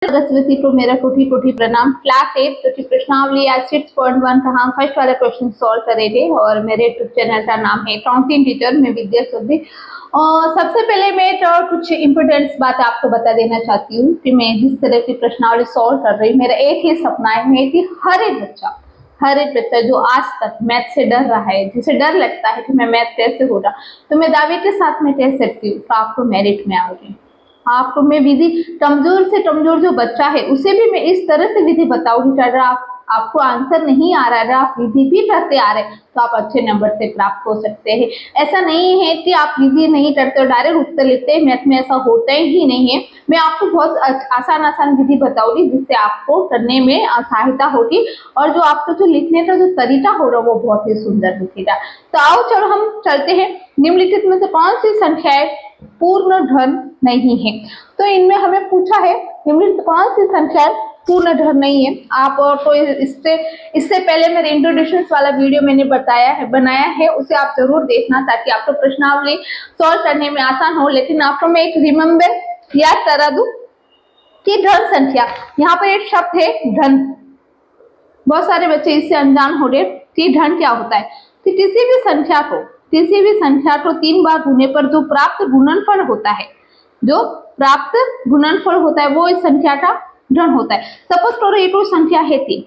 सरस्वती को मेरा कोटि कोटि प्रणाम। क्लास 8 जो कि प्रश्नावली आज 6.1 का हम फर्स्ट वाला क्वेश्चन सॉल्व करेंगे और मेरे यूट्यूब चैनल का नाम है अकाउंटिंग टीचर में विद्या सुधी। और सबसे पहले मैं तो कुछ इंपोर्टेंट बात आपको बता देना चाहती हूँ कि मैं जिस तरह की प्रश्नावली सॉल्व कर रही हूँ, मेरा एक ही सपना है कि हर एक बच्चा जो आज तक मैथ से डर रहा है, जिसे डर लगता है कि मैं मैथ कैसे होगा, तो मैं दावे के साथ में कह सकती हूँ तो आपको मेरिट में आओगे। आपको मैं विधि कमजोर से कमजोर जो बच्चा है उसे भी मैं इस तरह से विधि बताऊंगी। अगर आपको आंसर नहीं आ रहा है, अगर आप विधि भी करते आ रहे हैं तो आप अच्छे नंबर से प्राप्त हो सकते हैं। ऐसा नहीं है कि आप विधि नहीं करते और डायरेक्ट उत्तर लिखते हैं, मैथ में ऐसा होता ही नहीं है। मैं आपको बहुत आसान विधि बताऊंगी जिससे आपको करने में सहायता होगी और जो आपको जो लिखने का जो तरीका होगा वो बहुत ही सुंदर दिखेगा। तो आओ चलो हम चलते हैं। निम्नलिखित में से कौन सी संख्याएं पूर्ण धन नहीं है? तो इनमें हमें पूछा है निम्नलिखित कौन सी संख्या पूर्ण धन नहीं है। आप तो इससे पहले मेरे इंट्रोडक्शन वाला वीडियो मैंने बनाया है, उसे आप जरूर देखना ताकि आपको प्रश्नावली सॉल्व करने में आसान हो। लेकिन आपको मैं एक रिमेम्बर याद करा दूं कि धन संख्या, यहाँ पर एक शब्द है धन। बहुत सारे बच्चे इससे अनजान हो रहे कि धन क्या होता है। कि किसी भी संख्या को 3 बार गुने पर जो प्राप्त गुणनफल होता है, वो इस संख्या का धन होता है। सपोज करो ये कोई संख्या है 3,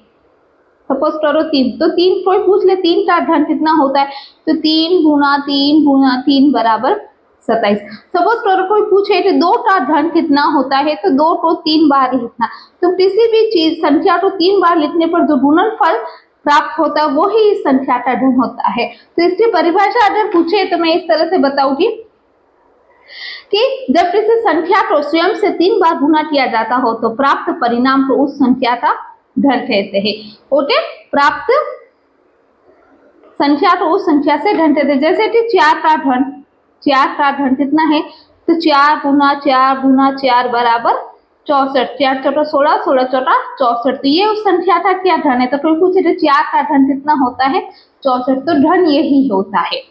सपोज करो 3, तो 3 कोई पूछ ले 3 का धन कितना होता है, तो 3 गुना 3 गुना 3 बराबर 27। सपोज करो कोई पूछे कि 2 का धन कितना होता है, तो 2 को 3 बार लिखना। तो किसी भी चीज संख्या को 3 बार लिखने पर जो गुणनफल प्राप्त होता है वो ही इस संख्या का धन होता है। तो इसकी परिभाषा अगर पूछे तो मैं इस तरह से बताऊंगी कि जब किसी संख्या को स्वयं से 3 बार गुना किया जाता हो तो प्राप्त परिणाम को उस संख्या का धन कहते हैं। ओके, प्राप्त संख्या को उस संख्या से धन कहते हैं। जैसे कि 4 का धन कितना है, तो 4 गुना 4 बराबर 64। 4 चौका 16, 16 चौका 64। तो ये उस संख्या का क्या धन है? तो कोई पूछे तो 4 का धन कितना होता है, 64। तो धन यही होता है।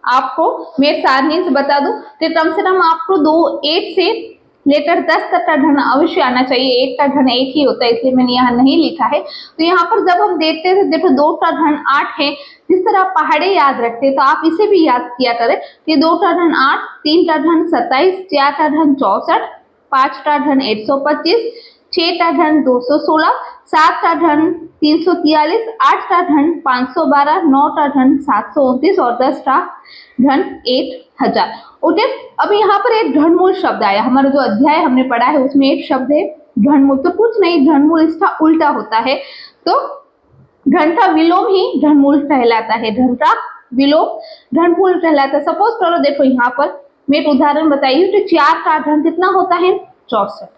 आपको मैं सारणी से बता दूं कि कम से कम आपको 8 से लेकर 10 तक का धन अवश्य आना चाहिए। 8 का धन 1 ही होता है, इसलिए मैंने यहाँ नहीं लिखा है। तो यहाँ पर जब हम देखते हैं देखो 2 का धन 8 है। जिस तरह आप पहाड़े याद रखते हैं तो आप इसे भी याद किया करें कि 2 का धन 8, 3 का धन 27, 4 का धन 64, 5 का धन 125, 6 का धन 216, 7 का धन 343, 8 का धन 512, 9 का धन 729 और 10 का धन 1000। ओके, अब यहाँ पर एक घनमूल शब्द आया। हमारा जो अध्याय हमने पढ़ा है उसमें एक शब्द है घनमूल। तो कुछ नहीं, घनमूल इसका उल्टा होता है। तो धन का विलोम ही घनमूल कहलाता है। धन का विलोम घनमूल कहलाता है। सपोज करो देखो यहाँ पर मैं एक उदाहरण बताई हूँ कि 4 का धन कितना होता है, 64।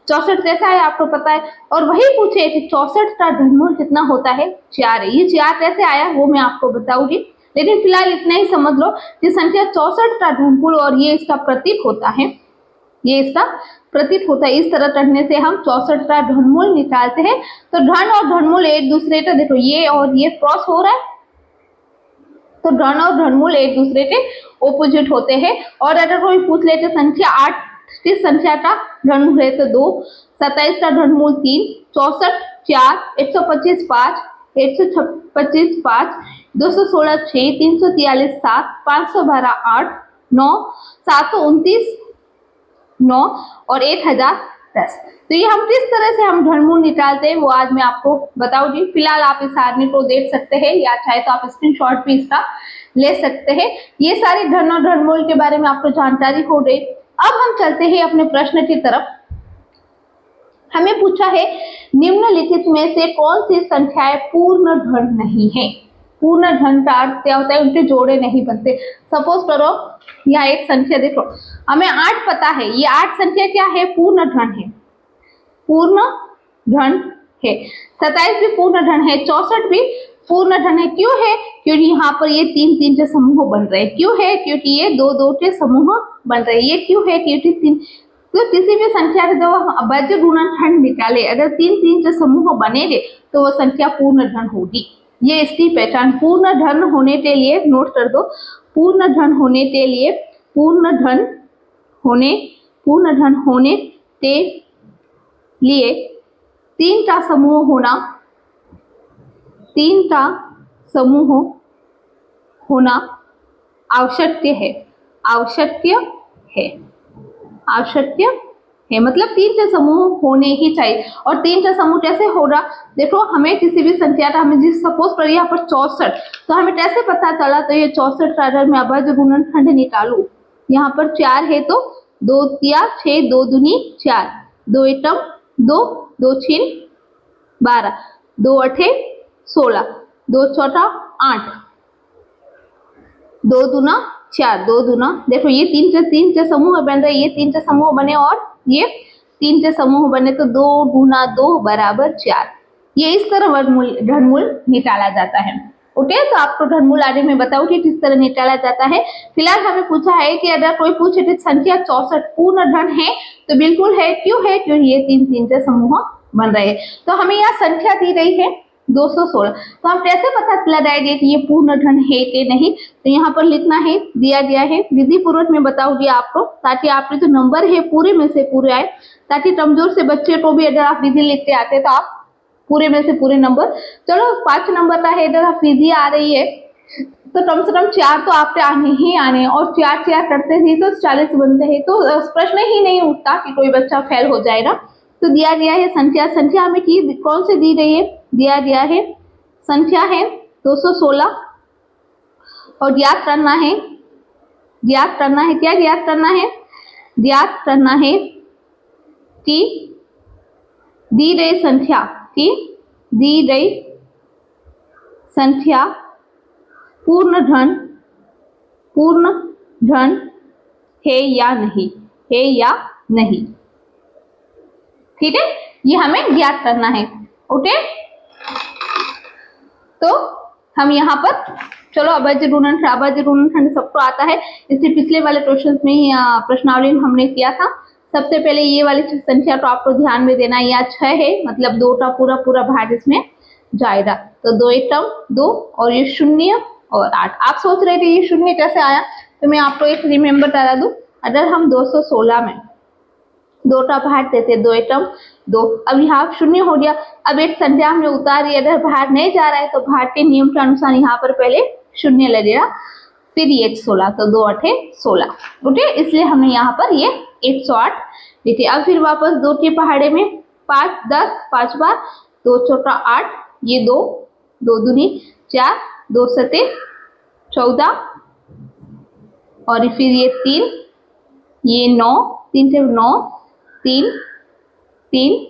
64 कैसा है आपको पता है। और वही पूछे कि 64 का घनमूल कितना होता है, 4 है। ये 4 कैसे आया वो मैं आपको बताऊंगी, लेकिन फिलहाल इतना ही समझ लो कि संख्या 64 का घनमूल और ये इसका प्रतीक होता है। इस तरह करने से हम 64 का घनमूल निकालते हैं। तो धन और घनमूल एक दूसरे का, देखो ये और ये क्रॉस हो रहा है, तो धन और घनमूल एक दूसरे के ऑपोजिट होते हैं। और अगर कोई पूछ ले तो संख्या 8 किस संख्या का घनमूल है, तो 2, 27 का घनमूल 3, 64 4, 125 5, 125 5, 216 6, 343 7, 512 8, 9, 729 9 और 1010। तो ये हम किस तरह से हम घनमूल निकालते हैं वो आज मैं आपको बताऊंगी। फिलहाल आप इस सारणी को देख सकते हैं या चाहे तो आप स्क्रीनशॉट भी इसका ले सकते हैं। ये सारी धन और घनमूल के बारे में आपको जानकारी हो गई। अब हम चलते हैं अपने प्रश्न की तरफ। हमें पूछा है निम्नलिखित में से कौन सी संख्याएं पूर्ण धन नहीं है। पूर्ण धन का अर्थ क्या होता है, उनके जोड़े नहीं बनते। सपोज करो यहाँ एक संख्या देखो, हमें 8 पता है, ये 8 संख्या क्या है, पूर्ण धन है। 27 भी पूर्ण धन है, 64 भी पूर्ण धन है। क्यों है? क्योंकि यहाँ पर ये 3 के समूह बन रहे हैं। क्यों है? क्योंकि ये 2 के समूह बन रहे हैं। ये क्यों है? क्योंकि 3, तो किसी भी संख्या के जब हम अभाज्य गुणनखंड निकाले, अगर 3 के समूह बनेंगे तो वो संख्या पूर्ण धन होगी। ये इसकी पहचान। पूर्ण धन होने के लिए नोट कर दो, पूर्ण धन होने के लिए पूर्ण धन होने के लिए तीनटा समूह होना आवश्यक है, मतलब तीनटा समूह होने ही चाहिए। और तीनटा समूह कैसे होगा, देखो हमें किसी भी संख्या का, हमें जिस सपोज करिए यहाँ पर 64, तो हमें कैसे पता चला, तो ये 64 का अगर मैं अभाज्य गुणनखंड निकालू, यहाँ पर 4 है तो 2 तिया 6, 2 दूनी 4, 2 एकम 2, 2 छीन 12, 2 अठे 16, 2 चौथा 8, 2 दूना 4, 2 दूना, देखो ये तीन से समूह बन रहे, ये तीन से समूह बने और ये तीन से समूह बने, तो 2 गुना 2 बराबर 4। ये इस तरह वर्गमूल घनमूल निकाला जाता है। ओके, तो आपको घनमूल आगे में बताऊं कि किस तरह निकाला जाता है। फिलहाल हमें पूछा है कि अगर कोई पूछे कि संख्या 64 पूर्ण धन है, तो बिल्कुल है। क्यों है? क्योंकि ये तीन से समूह बन रहे हैं। तो हमें यहाँ संख्या दी गई है 216, तो हम कैसे पता लगाएंगे कि ये पूर्ण धन है कि नहीं, तो यहाँ पर लिखना है, दिया गया है, विधि पूर्वक में बताऊंगी आपको, ताकि आपके जो नंबर है पूरे में से पूरे आए, ताकि कमजोर से बच्चे को भी अगर आप विधि लिखते आते तो आप पूरे में से पूरे नंबर, चलो 5 नंबर का है, अगर आप विधि आ रही है तो कम से कम 4 तो आपके आने ही आने, और 4 करते ही तो 40 बनते हैं, तो प्रश्न ही नहीं उठता कि कोई बच्चा फेल हो जाएगा। तो दिया गया है संख्या हमें कौन सी दी गई है, दिया गया है संख्या है 216, और ज्ञात करना है क्या ज्ञात करना है कि दी गई संख्या पूर्ण धन है या नहीं, ठीक है, ये हमें ज्ञात करना है। ओके, तो हम यहाँ पर चलो अभाज्य गुणनखंड सबको आता है, इससे पिछले वाले क्वेश्चन में ही प्रश्नावली हमने किया था। सबसे पहले ये वाली संख्या तो आपको ध्यान में देना, यहाँ 6 है, मतलब 2 का पूरा भाग इसमें जाएगा, तो 2 एकम 2, और ये 0 और 8। आप सोच रहे थे ये 0 कैसे आया, तो मैं आपको एक रिमेम्बर करा दूं, अगर हम 216 में 2 का भाग देते 2 एकम 2, अब यहाँ 0 हो गया, अब एक संख्या हमने उतारी, अगर भाग नहीं जा रहा है तो भाग के नियम के अनुसार यहाँ पर पहले 0 लगेगा, फिर ये 16, तो 2 8 16। ओके, इसलिए हमने यहाँ पर ये 108 लिखे। अब फिर वापस 2 के पहाड़े में 5 10 5 बार, 2 चौका 8, ये 2 2 दूनी 4, 2 सते 14, और फिर ये 3, ये 9, 3 से 9, 3 3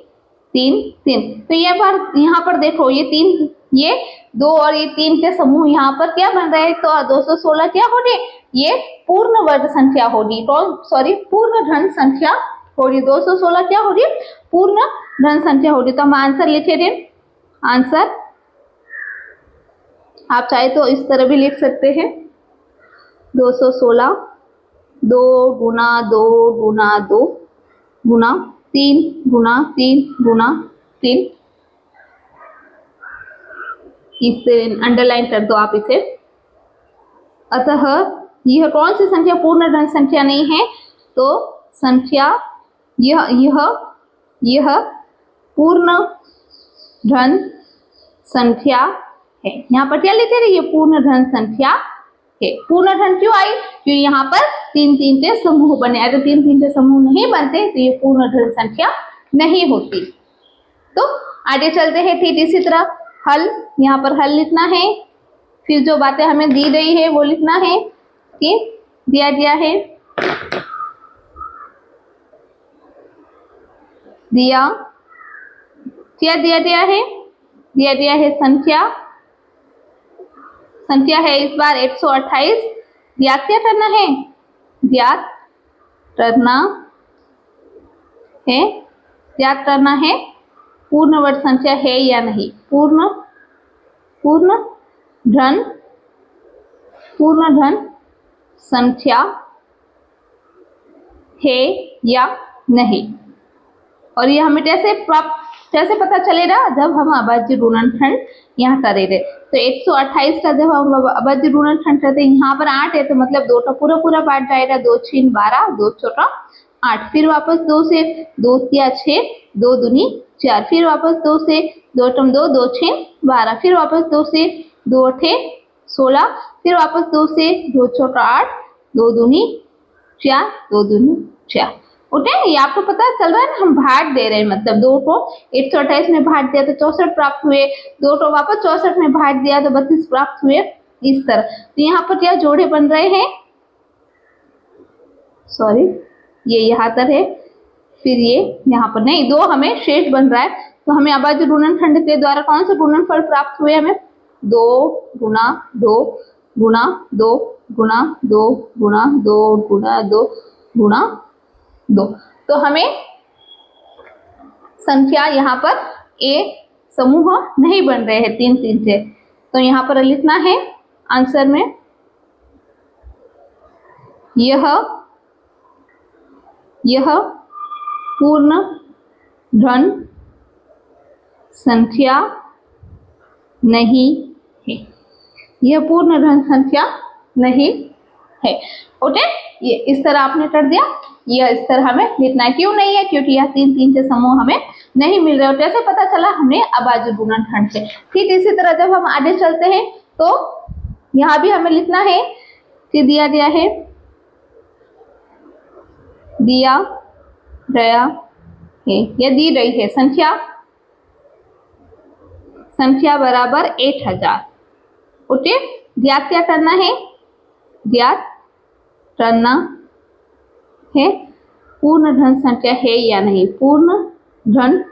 3 3, तो ये बार यहाँ पर देखो ये 3, ये 2 और ये 3 के समूह यहाँ पर क्या बन रहे हैं, तो 216 क्या होगी, ये पूर्ण वर्ग संख्या होगी, तो सॉरी पूर्ण धन संख्या होगी, 216 क्या होगी, पूर्ण धन संख्या होगी। तो हम आंसर लिखे दें, आंसर आप चाहे तो इस तरह भी लिख सकते हैं, 216 2 गुना 2 गुना 2 गुना 3 गुना 3 गुना 3, इसे अंडरलाइन कर दो आप इसे। अतः यह कौन सी संख्या पूर्ण धन संख्या नहीं है, तो संख्या यह पूर्ण धन संख्या है। यहाँ पर क्या लिखे रहे, ये पूर्ण धन संख्या है। पूर्ण धन क्यों आई, क्योंकि यहाँ पर 3 3 के समूह बने, अगर 3 3 के समूह नहीं बनते तो ये पूर्ण धन संख्या नहीं होती। तो आगे चलते हैं, ठीक इसी तरह हल, यहाँ पर हल लिखना है, फिर जो बातें हमें दी गई है वो लिखना है कि दिया गया है, दिया गया है संख्या है इस बार 128, ज्ञात क्या करना है, ज्ञात करना है पूर्ण वर्ग संख्या है या नहीं, पूर्ण धन संख्या है या नहीं। और ये हमें कैसे पता चलेगा, जब हम अभाज्य गुणनखंड यहाँ करेंगे। तो 128 का जब हम अभाज्य गुणनखंड करते हैं, यहाँ पर 8 है, तो मतलब 2 का पूरा पार्ट जाएगा, 2 6 12, 2 चौका 8, फिर वापस 2 से 2 तिया 6, 2 दूनी 4, फिर वापस 2 से 2 टम 2, 2 6 12, फिर वापस 2 से 2 अठे 16, फिर वापस 2 से 2 चौका 8, 2 दूनी 4, 2 दूनी 4। ओके, ये आपको पता चल रहा है ना, हम भाग दे रहे हैं, मतलब 2 को 128 में भाग दिया तो 64 प्राप्त हुए, 2 को वापस 64 में भाग दिया तो 32 प्राप्त हुए, इस तरह। तो यहाँ पर क्या जोड़े बन रहे हैं, सॉरी ये यहाँ तक है, फिर ये यहाँ पर नहीं, 2 हमें शेष बन रहा है, तो हमें अभाज्य गुणनखंड के द्वारा कौन से गुणनफल प्राप्त हुए, हमें 2 गुणा 2 गुणा 2 गुणा 2 गुणा 2 गुणा 2 गुणा 2। तो हमें संख्या यहाँ पर ए समूह नहीं बन रहे हैं 3 3 से, तो यहाँ पर लिखना है आंसर में यह पूर्ण धन संख्या नहीं है, यह पूर्ण धन संख्या नहीं है। ओके, ये इस तरह आपने कर दिया, यह इस तरह हमें लिखना है। क्यों नहीं है, क्योंकि यह 3 3 के समूह हमें नहीं मिल रहे, और कैसे पता चला, हमें अभाज्य गुणनखंड से। ठीक इसी तरह जब हम आगे चलते हैं तो यहाँ भी हमें लिखना है कि दिया गया है, दिया गया है या दी गई है संख्या बराबर 1000। ओके, ज्ञात क्या करना है, ज्ञात करना है पूर्ण धन संख्या है या नहीं, पूर्ण धन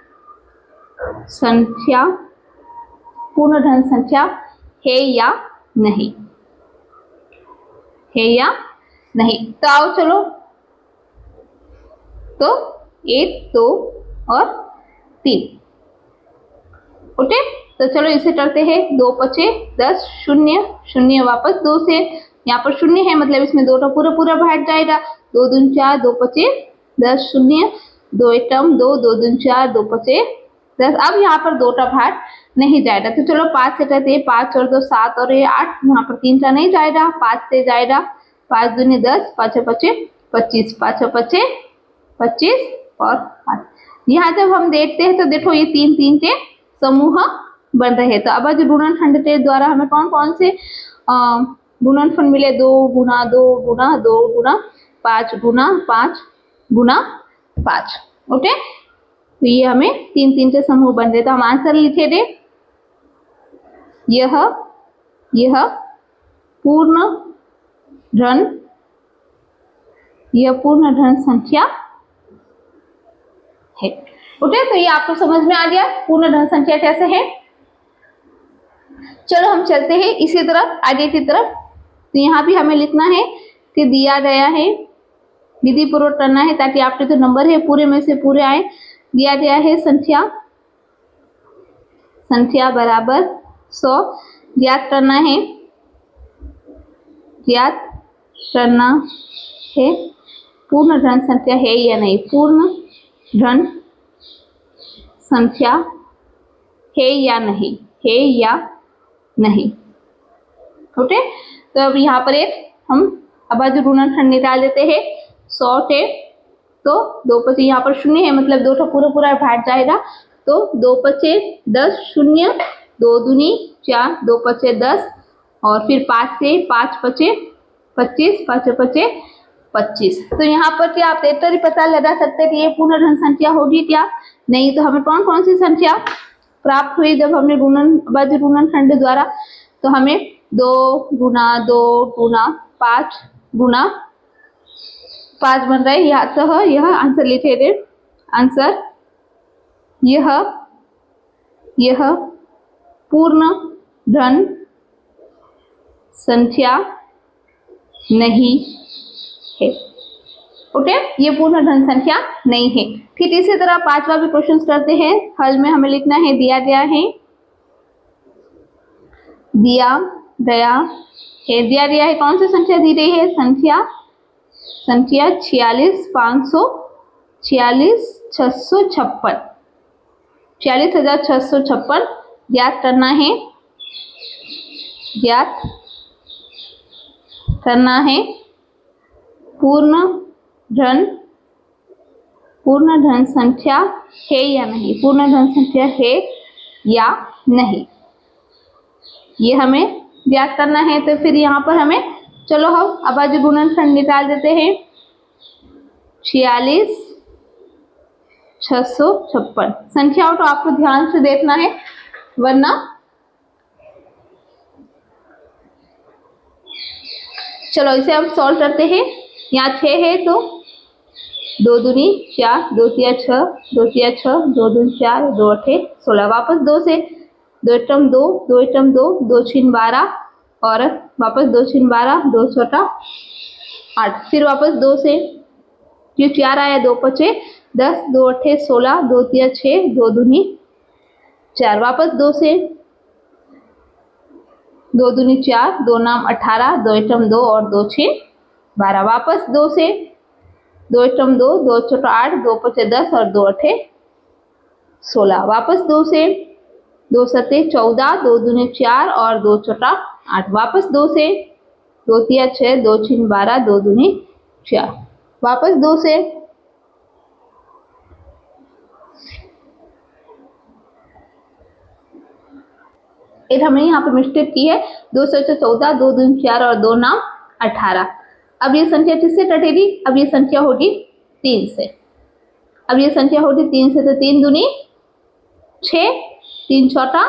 संख्या है या नहीं, है या नहीं। तो आओ चलो, तो 1 2 और 3। ओके, तो चलो इसे करते हैं, 2 पचे 10, 0 0 वापस 2 से, यहाँ पर 0 है मतलब इसमें 2 का पूरा भाग जाएगा, 2 दून 4, 2 पचे 10, 0 2 एकम 2, 2 दून 4, 2 पचे 10। अब यहाँ पर 2 का भाग नहीं जाएगा, तो चलो 5 से करते हैं, 5 और 2 7 और ये 8, यहाँ पर 3 का नहीं जाएगा, 5 से जाएगा, 5 दूनी 10, 5 पचे 25, 5 पचे 25 और 5। यहाँ जब हम देखते हैं तो देखो ये 3 3 के समूह बन रहे हैं। तो अभाज्य गुणनखंड के द्वारा हमें कौन कौन से गुणनफल मिले, 2 गुणा 2 गुणा 2 गुणा 5 गुणा 5 गुणा 5। ओके, तो ये हमें 3 3 के समूह बन रहे, तो हम आंसर लिखे थे, यह पूर्ण धन संख्या है। ओके, तो ये आपको समझ में आ गया पूर्ण धन संख्या कैसे है। चलो हम चलते हैं इसी तरफ आगे की तरफ। तो यहाँ भी हमें लिखना है कि दिया गया है, विधि पूर्वक करना है ताकि आपके जो नंबर है पूरे में से पूरे आए। दिया गया है संख्या बराबर 100, ज्ञात करना है पूर्ण धन संख्या है या नहीं, पूर्ण धन संख्या है या नहीं। ओके, तो अब यहाँ पर एक हम अभाज्य गुणनखंड निकाल देते हैं। 100 थे तो 2 पचे, यहाँ पर 0 है मतलब 2 का पूरा भाग जाएगा, तो 2 पचे 10, 0 2 दूनी 4, 2 पचे 10 और फिर 5 से 5 पचे 25, 5 पचे 25। तो यहाँ पर क्या आप एक ही पता लगा सकते हैं कि ये पूर्ण धन संख्या होगी क्या नहीं। तो हमें कौन कौन सी संख्या प्राप्त हुई जब हमने अभाज्य गुणनखंड द्वारा, तो हमें 2 गुणा 2 गुणा 5 गुणा 5 बन रहा है। यह आंसर लिखे थे, आंसर यह पूर्ण धन संख्या नहीं है। ओके, ये पूर्ण धन संख्या नहीं है। ठीक इसी तरह 5वां भी क्वेश्चन करते हैं। हल में हमें लिखना है, दिया गया है कौन सी संख्या दी गई है, संख्या 46,656 ज्ञात करना है पूर्ण धन पूर्ण धन संख्या है या नहीं, पूर्ण धन संख्या है या नहीं, ये हमें ज्ञात करना है। तो फिर यहाँ पर हमें चलो हम अभाज्य गुणनखंड निकाल देते हैं। 46 656 संख्याओं तो आपको ध्यान से देखना है वरना चलो इसे हम सॉल्व करते हैं। यहाँ 6 है तो 2 दूनी 4, 2 तिया 6, 2 तिया 6, 2 दूनी 4, 2 अठे 16। वापस 2 से 2 एकम 2, 2 एकम 2, 2 छीन 12 और वापस 2 छीन 12, 2 छोटा 8। फिर वापस 2 से क्यों 4 आया, 2 पचे 10, 2 अठे 16, 2 तिया 6, 2 दूनी 4। वापस 2 से 2 दूनी 4, 2 नाम 18, 2 एकम 2 और 2 छीन 12। वापस 2 से 2 एकम 2, 2 छोटा 8, 2 पचे 10 और 2 अठे 16। वापस 2 से 2 सते 14, 2 दूनी 4 और 2 छोटा 8। वापस 2 से 2 तिया 6, 2 छीन 12, 2 दूनी 4। वापस 2 से एक हमने यहाँ पर मिस्टेक की है, 2 से 14, 2 दूनी 4 और 2 नाम 18। अब ये संख्या किससे कटेगी, अब ये संख्या होगी 3 से। अब ये संख्या होगी 3 से, तो 3 दूनी 6, 3 छोटा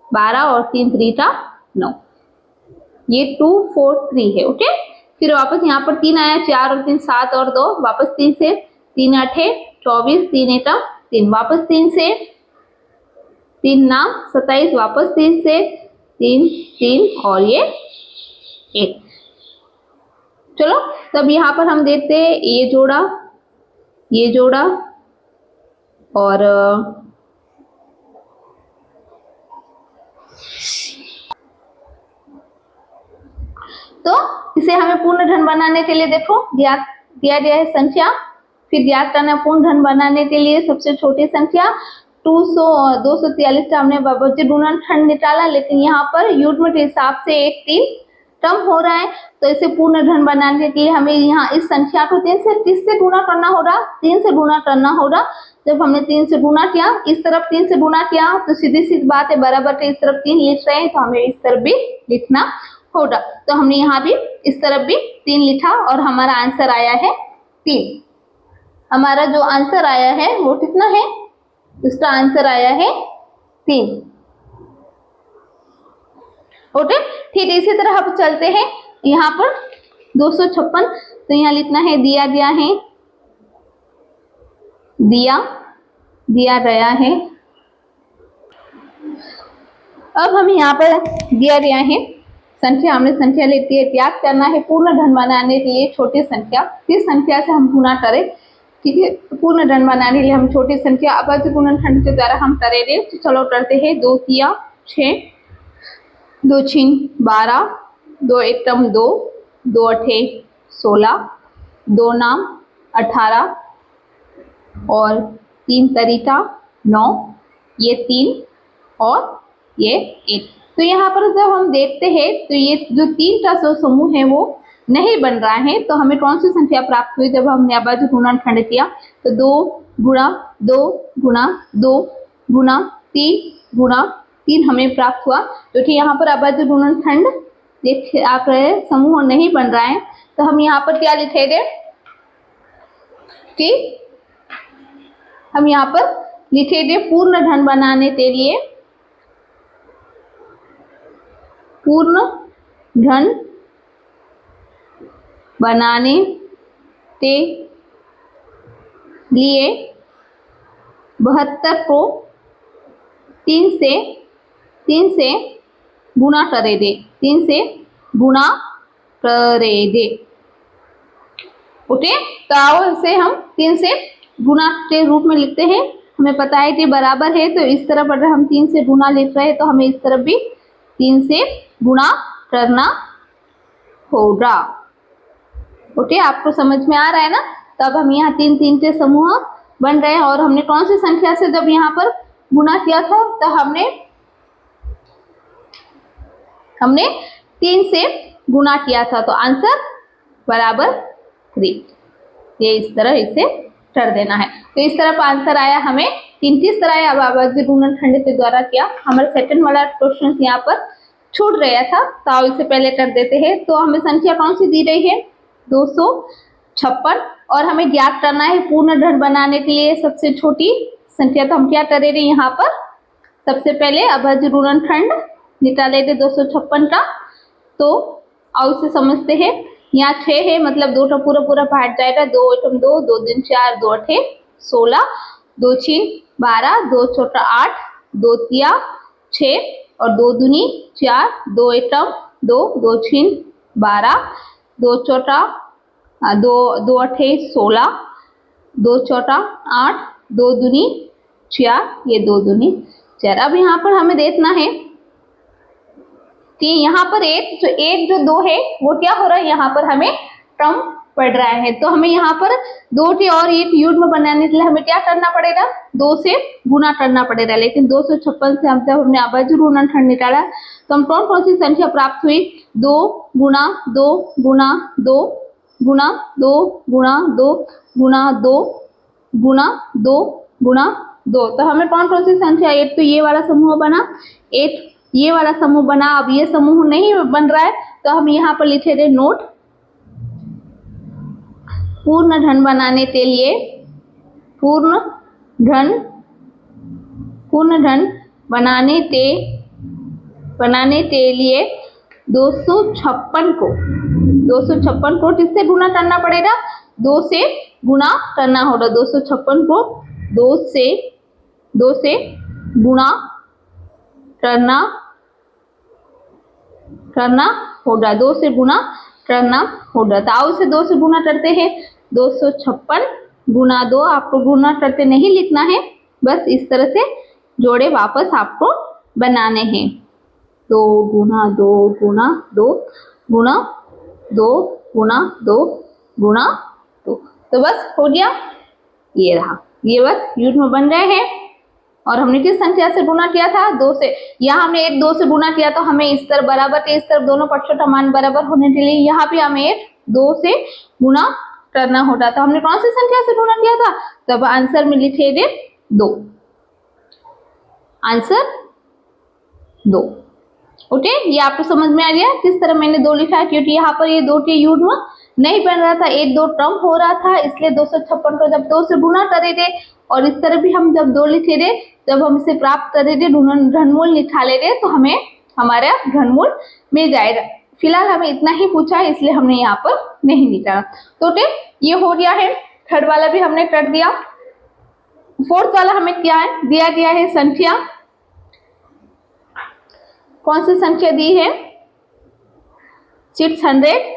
12 और 3 त्रिका 9, ये 2 4 3 है। ओके, फिर वापस यहाँ पर 3 आया, 4 और 3 7 और 2, वापस 3 से 3 अठे 24, 3 एकम 3, वापस 3 से 3 नाम 27, वापस 3 से 3 3 और ये 1। चलो तब यहाँ पर हम देखते हैं ये जोड़ा और तो इसे हमें पूर्ण धन बनाने के लिए देखो दिया गया है संख्या, फिर ज्ञात करना पूर्ण धन बनाने के लिए सबसे छोटी संख्या 243 का हमने अभाज्य गुणनखंड निकाला, लेकिन यहाँ पर युग्म के हिसाब से एक 3 कम हो रहा है, तो इसे पूर्ण धन बनाने के लिए हमें यहाँ इस संख्या को 3 से किस से गुणा करना होगा, 3 से गुणा करना होगा। जब हमने 3 से गुणा किया, इस तरफ 3 से गुणा किया तो सीधी सी बात है बराबर के इस तरफ 3 लिख रहे हैं तो हमें इस तरफ भी लिखना होगा। तो हमने यहाँ भी इस तरफ भी 3 लिखा और हमारा आंसर आया है 3। हमारा जो आंसर आया है वो कितना है, इसका आंसर आया है 3। ओके, ठीक इसी तरह हम चलते हैं यहाँ पर 256, तो यहाँ लिखना है दिया गया है, दिया गया है। अब हम यहाँ पर दिया गया है संख्या, हमने संख्या लेती है, त्याग करना है पूर्ण धन बनाने के लिए छोटी संख्या, किस संख्या से हम गुणा करें, ठीक है। पूर्ण धन बनाने के लिए हम छोटी संख्या अभाज्य गुणनखंड के द्वारा हम करेंगे। तो चलो करते हैं, 2 तिया 6, 2 छीन 12, 2 एकम 2, 2 अठे 16, 2 नाम 18 और 3 तरीका 9, ये 3 और ये 1। तो यहाँ पर जब हम देखते हैं तो ये जो 3 का समूह है वो नहीं बन रहा है, तो हमें कौन सी संख्या प्राप्त हुई जब हमने अभाज्य गुणनखंड किया, तो 2 गुणा 2 गुणा 2 गुणा 3 गुणा 3 हमें प्राप्त हुआ, क्योंकि यहाँ पर अभाज्य गुणनखंड देख आप रहे समूह नहीं बन रहा है। तो हम यहाँ पर क्या लिखेंगे कि हम यहाँ पर लिखेंगे पूर्ण धन बनाने के लिए, पूर्ण धन बनाने के लिए 72 को 3 से गुणा करेंगे, 3 से गुणा करेंगे। ओके, तो आओ इसे हम 3 से गुणा के रूप में लिखते हैं। हमें पता है कि बराबर है, तो इस तरफ अगर हम 3 से गुणा लिख रहे हैं तो हमें इस तरफ भी 3 से गुणा करना होगा। ओके, आपको समझ में आ रहा है ना। तब हम यहाँ 3 3 के समूह बन रहे हैं, और हमने कौन सी संख्या से जब यहाँ पर गुणा किया था, तो हमने 3 से गुणा किया था, तो आंसर बराबर 3। ये इस तरह इसे कर देना है। तो इस तरफ आंसर आया हमें 33 तरह है। अब अभाज्य गुणनखंड के द्वारा क्या हमारा सेकंड वाला क्वेश्चन यहाँ पर छूट गया था, तो अब इसे पहले कर देते हैं। तो हमें संख्या कौन सी दी रही है 256 और हमें ज्ञात करना है पूर्ण धन बनाने के लिए सबसे छोटी संख्या। तो हम क्या कर रहे हैं यहाँ पर सबसे पहले अभाज्य गुणनखंड निकालेंगे 256 का। तो अब इसे समझते हैं, यहाँ 6 है मतलब 2 का पूरा पूरा भाग जाएगा, 2 एकम 2, 2 दूनी 4, 2 अठे 16, 2 छीन 12, 2 चौका 8, 2 तिया 6 और 2 दूनी 4, 2 एकम 2, 2 छीन 12, 2 चौका 2, 2 अठे 16, 2 चौका 8, 2 दूनी 4, ये 2 दूनी 4। अब यहाँ पर हमें देखना है कि यहाँ पर एक जो 2 है वो क्या हो रहा है, यहाँ पर हमें कम पड़ रहा है। तो हमें यहाँ पर 2 के और एक युग्म बनाने के लिए हमें क्या करना पड़ेगा 2 से गुना करना पड़ेगा। लेकिन 256 से हम जब हमने अभाज्य गुणनखंड निकाला तो हम कौन कौन सी संख्या प्राप्त हुई 2 गुणा 2 गुणा 2 गुणा 2 गुणा 2 गुणा 2 गुणा 2 गुणा 2। तो हमें कौन कौन सी संख्या, एक तो ये वाला समूह बना, एक ये वाला समूह बना। अब ये समूह नहीं बन रहा है तो हम यहाँ पर लिखेंगे नोट पूर्ण धन बनाने के लिए पूर्ण धन बनाने के लिए 256 को किससे गुना करना पड़ेगा 2 से गुना करना होगा। 256 को 2 से गुना करना होगा, 2 से गुना करना होगा। तो आओ इसे 2 से गुना करते हैं। 256 गुना 2, आपको गुना करते नहीं लिखना है, बस इस तरह से जोड़े वापस आपको बनाने हैं। 2 गुना 2 गुना 2 गुना 2 गुना 2 गुना 2। तो बस हो गया, ये रहा, ये बस युग्म बन गए हैं। और हमने किस संख्या से गुना किया था 2 से। यहाँ हमने एक 2 से गुना किया तो हमें इस तरफ बराबर के इस तरफ दोनों पक्षों का मान बराबर होने के लिए यहाँ पे हमें एक 2 से गुना करना होता। तो हमने कौन सी संख्या से गुना किया था, तब आंसर में लिखेंगे 2, आंसर 2। ओके, ये आपको समझ में आ गया किस तरह मैंने 2 लिखा है, क्योंकि यहाँ पर ये 2 के युग्म नहीं बन रहा था, एक 2 कम हो रहा था, इसलिए 256 को जब 2 से गुना करेंगे और इस तरह भी हम जब 2 लिखेंगे जब हम इसे प्राप्त करेंगे घनमूल निकालेंगे तो हमें हमारा घनमूल मिल जाएगा। फिलहाल हमें इतना ही पूछा है इसलिए हमने यहाँ पर नहीं निकाला। तो ये हो गया है, थर्ड वाला भी हमने कर दिया। फोर्थ वाला हमें क्या है दिया गया है संख्या, कौन सी संख्या दी है 675।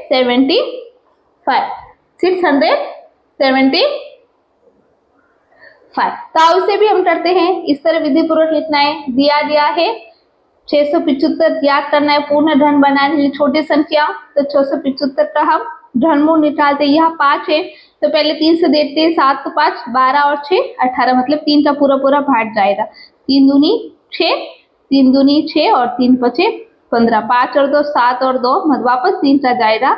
तो इसे भी हम करते हैं इस तरह विधि पूर्वक लिखना है। दिया गया है 675 याद करना है पूर्ण धन बनाने के लिए छोटी संख्या। तो 675 का हम धनमूल निकालते हैं, यहाँ 5 है तो पहले 3 से देखते हैं, 7 तो 5 12 और 6 18 मतलब 3 का पूरा पूरा भाग जाएगा। 3 दूनी 6, 3 दूनी 6 और 3 पचे 15, 5 और 2 7 और 2 मतलब वापस 3 का जाएगा,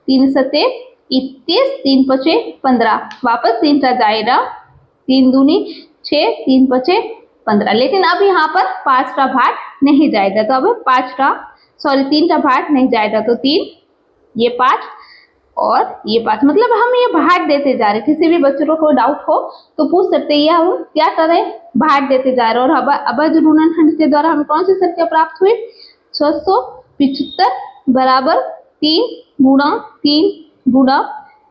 3 सते 31, 3 पचे 15 वापस 3 का जाएगा, 3 दूनी 6, 3 पचे 15। लेकिन अब यहाँ पर 5 का भाग नहीं जाएगा, तो अब 3 का भाग नहीं जाएगा, तो 3 ये 5 और ये 5 मतलब हम ये भाग देते जा रहे। किसी भी बच्चों को कोई डाउट हो तो पूछ सकते हैं, हम क्या कर रहे हैं भाग देते जा रहे। और अभाज्य गुणनखंड के द्वारा हमें कौन सी संख्या प्राप्त हुई 675 बराबर 3 गुणा 3 गुणा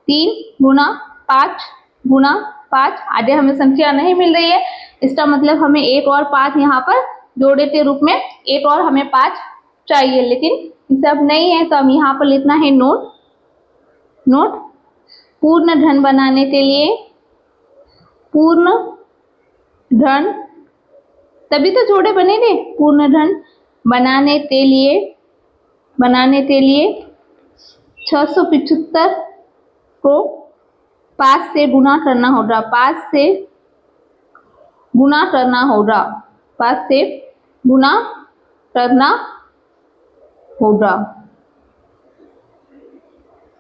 3 गुणा 5 गुणा 5। आगे हमें संख्या नहीं मिल रही है, इसका मतलब हमें एक और 5 यहाँ पर जोड़े के रूप में एक और हमें 5 चाहिए, लेकिन इसे अब नहीं है तो हम यहाँ पर लिखना है नोट पूर्ण धन बनाने के लिए पूर्ण धन, तभी तो जोड़े बनेंगे। पूर्ण धन बनाने के लिए 675 को 5 से गुना करना होगा, 5 से गुना करना होगा, 5 से गुना करना होगा।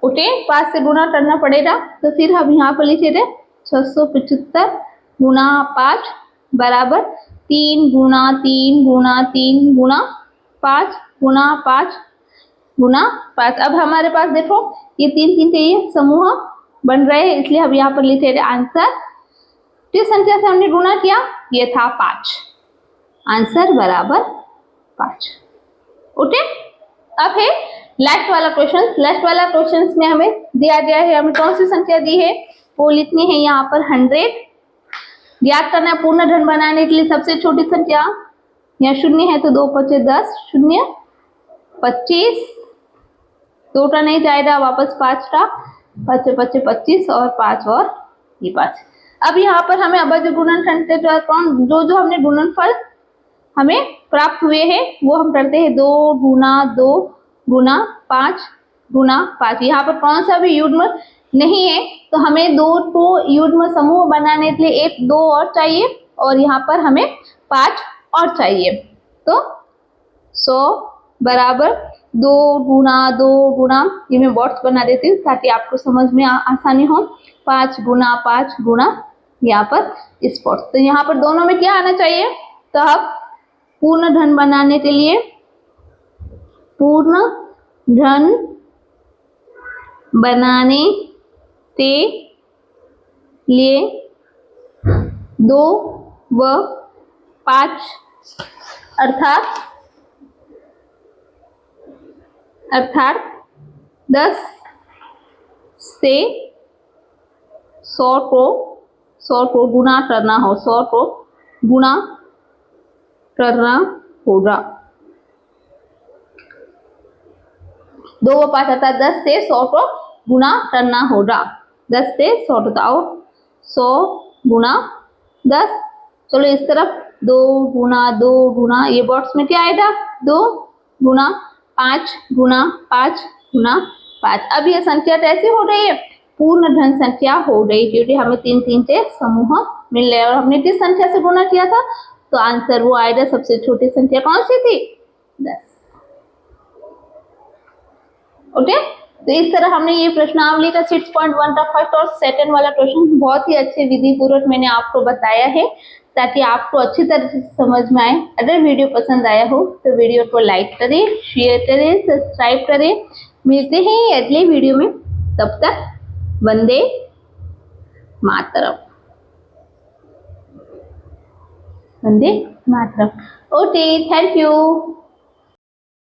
ओके, 5 से गुना करना पड़ेगा। तो फिर हम यहाँ पर लिखे थे 675 गुना 5 बराबर 3 गुना 3 गुना 3 गुना 5 गुना 5 गुना 5। अब हमारे पास देखो ये 3 3 चाहिए, समूह बन रहे हैं, इसलिए हम यहाँ पर लिख रहे आंसर। जिस संख्या से हमने गुना किया ये था 5, आंसर बराबर 5। ओके, अब है लास्ट वाला क्वेश्चन। लास्ट वाला क्वेश्चन में हमें दिया गया है, हमें कौन सी संख्या दी है वो लिखनी है यहाँ पर 100। याद करना है पूर्ण धन बनाने के लिए सबसे छोटी संख्या यहाँ 0 है तो 2 5 10, 0 25, 2 टा नहीं जाएगा वापस 5 टा, 5 5 25 और 5 और ये 5। अब यहाँ पर हमें अवधि गुणनफल जो हमने गुणनफल हमें प्राप्त हुए हैं वो हम करते हैं 2 गुना 2 गुना 5 गुना 5। यहाँ पर कौन सा भी युग्म नहीं है तो हमें 2 को युग्म समूह बनाने के लिए 1 2 और चाहिए और यहाँ पर हमें 5 और चाहिए। तो 100 बराबर 2 गुना ये मैं बॉक्स बना देती हूँ ताकि आपको समझ में आसानी हो। 5 गुना यहाँ पर इस बॉक्स, तो यहाँ पर दोनों में क्या आना चाहिए, तो अब पूर्ण धन बनाने के लिए पूर्ण धन बनाने के लिए 2 व 5 अर्थात 10 से 100 को गुना करना हो, 100 को गुणा करना होगा। 2 व 5 अर्थात 10 से 100 को गुणा करना होगा। 10 से 100 बताओ, 100 गुना 10, चलो इस तरफ 2 गुना ये बॉक्स में क्या आएगा 2 गुना 5 गुना 5 गुना 5। अब ये संख्या कैसी हो रही है, पूर्ण धन संख्या हो गई क्योंकि हमें 3 3 से समूह मिल रहे और हमने किस संख्या से गुणा किया था, तो आंसर वो आएगा सबसे छोटी संख्या कौन सी थी 10। ओके, तो इस तरह हमने ये प्रश्नावली का 6.1 का फर्स्ट और सेकंड वाला क्वेश्चन बहुत ही अच्छे विधि पूर्वक मैंने आपको बताया है ताकि आपको अच्छी तरह से समझ में आए। अगर वीडियो पसंद आया हो तो वीडियो को लाइक करें, शेयर करें, सब्सक्राइब करें। मिलते हैं अगले वीडियो में, तब तक Vande Mataram. Vande Mataram. Okay, thank you.